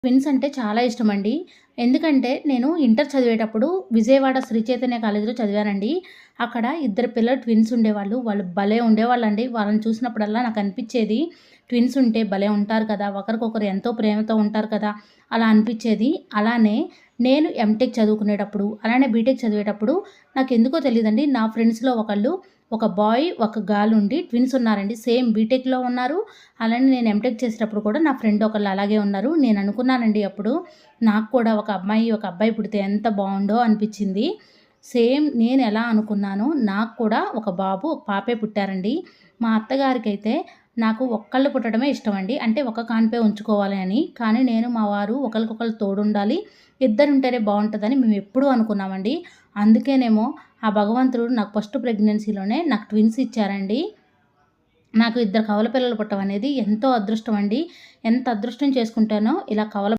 Twins అంటే చాలా ఇష్టమండి. ఎందుకంటే నేను ఇంటర్ చదివేటప్పుడు విజయవాడ శ్రీ చైతన్య కాలేజీలో చదివానండి. అక్కడ ఇద్దరు పిల్లలు ట్విన్స్ ఉండేవాళ్ళు. వాళ్ళు భలే ఉండేవాళ్ళండి. వాళ్ళని చూసినప్పుడల్లా నాకనిపిచ్చేది ట్విన్స్ ఉంటే భలే ఉంటారు కదా! ఒకరికొకరు ఎంతో ప్రేమతో ఉంటారు కదా! అలా అనిపిచ్చేది. అలానే నేను ఎంటెక్ చదువుకునేటప్పుడు, అలానే బీటెక్ చదివేటప్పుడు నాకెందుకో తెలీదండి నా ఫ్రెండ్స్‌లో ఒకళ్ళు ఒక బాయ్, ఒక గర్ల్ ఉండి ట్విన్స్ ఉన్నారండి. సేమ్ బీటెక్‌లో ఉన్నారు. అలానే నేను ఎంటెక్ చేసేటప్పుడు కూడా నా ఫ్రెండ్ ఒకళ్ళు అలాగే ఉన్నారు. నేను అనుకున్నానండి అప్పుడు, నాకు కూడా ఒక అమ్మాయి, ఒక అబ్బాయి పుడితే ఎంత బావుండో అనిపిచ్చింది. సేమ్ నేనెలా అనుకున్నానో నాకు కూడా ఒక బాబు, ఒక పాపే పుట్టారండి. మా అత్తగారికైతే నాకు ఒక్కళ్ళు పుట్టడమే ఇష్టమండి. అంటే ఒక కాన్పే ఉంచుకోవాలి అని. కానీ నేను మా వారు ఒకళ్ళకొకళ్ళు తోడుండాలి. ఇద్దరుంటేనే బావుంటదని మేమెప్పుడూ అనుకున్నామండి. అందుకేనేమో ఆ భగవంతుడు నాకు ఫస్ట్ ప్రెగ్నెన్సీలోనే నాకు ట్విన్స్ ఇచ్చారండి. నాకు ఇద్దరు కవల పిల్లలు పుట్టమనేది ఎంతో అదృష్టం అండి. ఎంత అదృష్టం చేసుకుంటానో ఇలా కవల